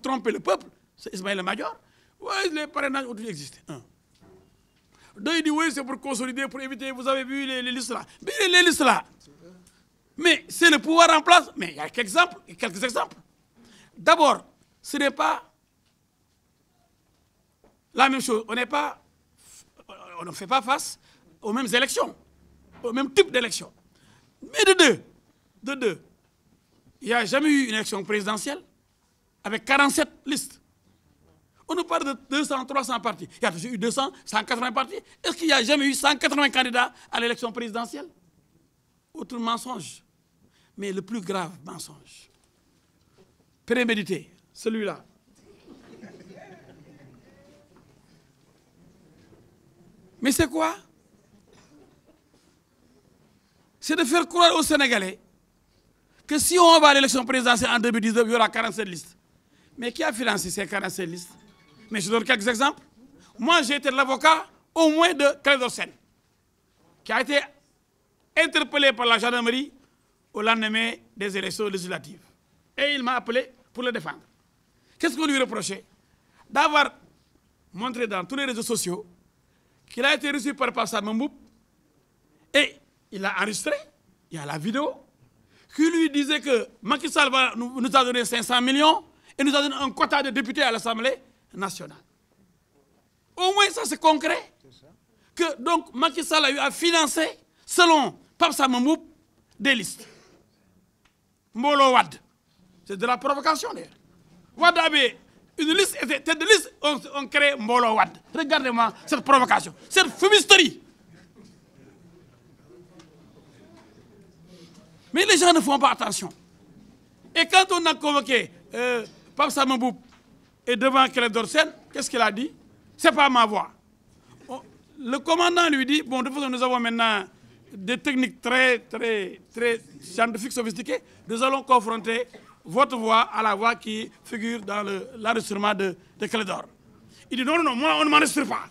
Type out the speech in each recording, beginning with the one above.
tromper le peuple, c'est Ismaïla Madior. Oui, les parrainages ont toujours existé. Un. Deux, il dit oui, c'est pour consolider, pour éviter, vous avez vu les listes là. Mais les listes là. Mais c'est le pouvoir en place. Mais il y a quelques exemples. D'abord, ce n'est pas la même chose. On ne fait pas face aux mêmes élections, au même type d'élections. Mais de deux, il n'y a jamais eu une élection présidentielle avec 47 listes. On nous parle de 200, 300 partis. Il y a toujours eu 200, 180 partis. Est-ce qu'il n'y a jamais eu 180 candidats à l'élection présidentielle? Autre mensonge. Mais le plus grave mensonge, prémédité, celui-là. Mais c'est quoi? C'est de faire croire aux Sénégalais que si on va à l'élection présidentielle en 2019, il y aura 47 listes. Mais qui a financé ces 47 listes? Mais je donne quelques exemples. Moi, j'ai été l'avocat au moins de Clédor Sène, qui a été interpellé par la gendarmerie au lendemain des élections législatives. Et il m'a appelé pour le défendre. Qu'est-ce qu'on lui reprochait? D'avoir montré dans tous les réseaux sociaux qu'il a été reçu par Pape Samba Mboup et il a enregistré, il y a la vidéo, qui lui disait que Macky Sall nous a donné 500 millions et nous a donné un quota de députés à l'Assemblée nationale. Au moins ça c'est concret. Que donc Macky Sall a eu à financer, selon Pape Samba Mboup, des listes. Mbolo Wad. C'est de la provocation d'ailleurs. Wad avait une liste, tête de liste, on crée Mbolo Wad. Regardez-moi cette provocation, cette fumisterie. Mais les gens ne font pas attention. Et quand on a convoqué Pape Samba Mboup et devant Clédor Sène, qu'est-ce qu'il a dit? C'est pas ma voix. Le commandant lui dit, bon, de toute façon, nous avons maintenant des techniques très scientifiques, sophistiquées. Nous allons confronter votre voix à la voix qui figure dans l'enregistrement de Clédor. Il dit, non, non, moi, on ne m'enregistre pas.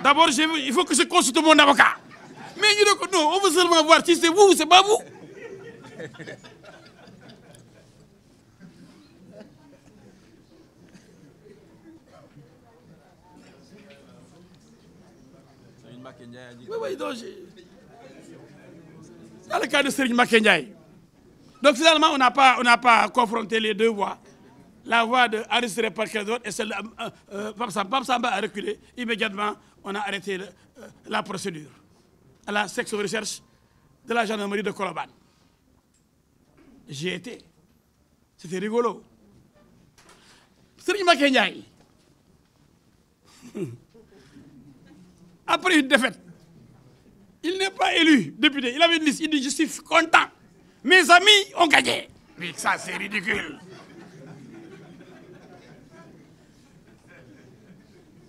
D'abord, il faut que je consulte mon avocat. Mais il dit, non, on veut seulement voir si c'est vous ou c'est pas vous. Oui, donc dans le cas de Serigne Mbacké Ndiaye. Donc finalement, on n'a pas confronté les deux voix. La voix enregistrée par Clédor et celle de Pape Samba a reculé. Immédiatement, on a arrêté la procédure à la section de recherche de la gendarmerie de Colobane. J'y étais. C'était rigolo. Serigne Mbacké Ndiaye, après une défaite, il n'est pas élu député. Il avait une liste. Il dit, je suis content. Mes amis ont gagné. Mais ça, c'est ridicule.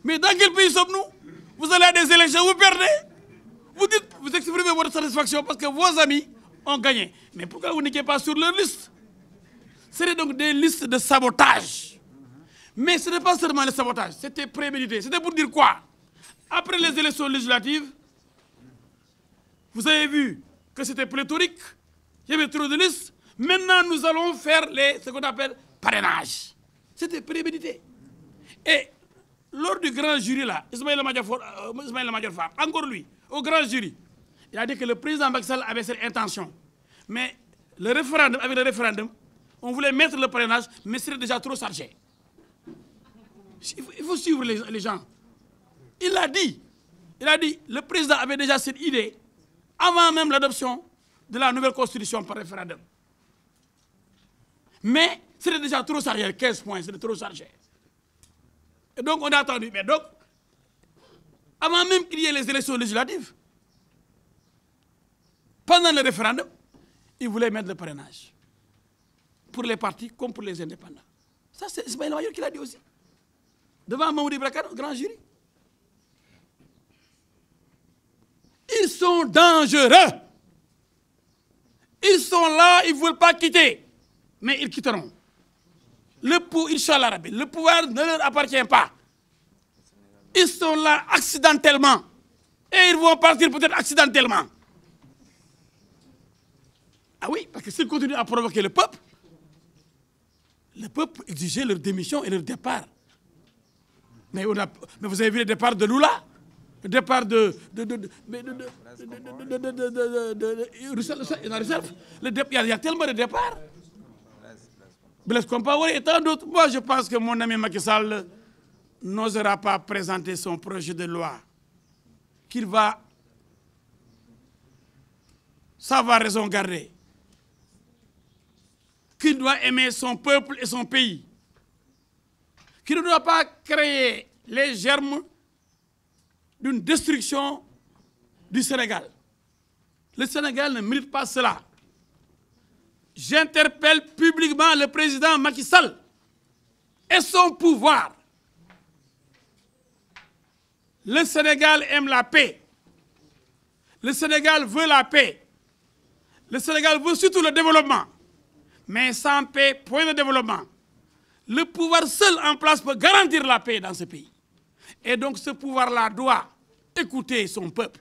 Mais dans quel pays sommes-nous? Vous allez à des élections, vous perdez. Vous dites, vous exprimez votre satisfaction parce que vos amis ont gagné. Mais pourquoi vous n'étiez pas sur leur liste? C'était donc des listes de sabotage. Mais ce n'est pas seulement le sabotage, c'était prémédité. C'était pour dire quoi? Après les élections législatives, vous avez vu que c'était pléthorique, il y avait trop de listes. Maintenant, nous allons faire ce qu'on appelle parrainage. C'était prémédité. Et lors du grand jury, là, Ismaïla Madior Fall, encore lui, au grand jury, il a dit que le président Macky Sall avait cette intention. Mais avec le référendum, on voulait mettre le parrainage, mais c'était déjà trop chargé. Il faut suivre les gens. Il a dit, le président avait déjà cette idée avant même l'adoption de la nouvelle constitution par référendum. Mais c'était déjà trop chargé, 15 points, c'était trop chargé. Et donc on a attendu. Mais donc, avant même qu'il y ait les élections législatives, pendant le référendum, il voulait mettre le parrainage. Pour les partis comme pour les indépendants. Ça, c'est Ismaïla Madior qui l'a dit aussi. Devant Mamoudi Brakar, au grand jury. Ils sont dangereux. Ils sont là, ils ne veulent pas quitter. Mais ils quitteront. Inch'Allah Rabbi, le pouvoir ne leur appartient pas. Ils sont là accidentellement. Et ils vont partir peut-être accidentellement. Ah oui, parce que s'ils continuent à provoquer le peuple, le peuple exigeait leur démission et leur départ. Mais vous avez vu le départ de Lula, le départ il y a tellement de départs. Blaise Compaoré et tant d'autres. Moi, je pense que mon ami Macky Sall n'osera pas présenter son projet de loi, qu'il va savoir raison garder, qu'il doit aimer son peuple et son pays, qu'il ne doit pas créer les germes d'une destruction du Sénégal. Le Sénégal ne mérite pas cela. J'interpelle publiquement le président Macky Sall et son pouvoir. Le Sénégal aime la paix. Le Sénégal veut la paix. Le Sénégal veut surtout le développement. Mais sans paix, point de développement. Le pouvoir seul en place peut garantir la paix dans ce pays. Et donc ce pouvoir-là doit écouter son peuple.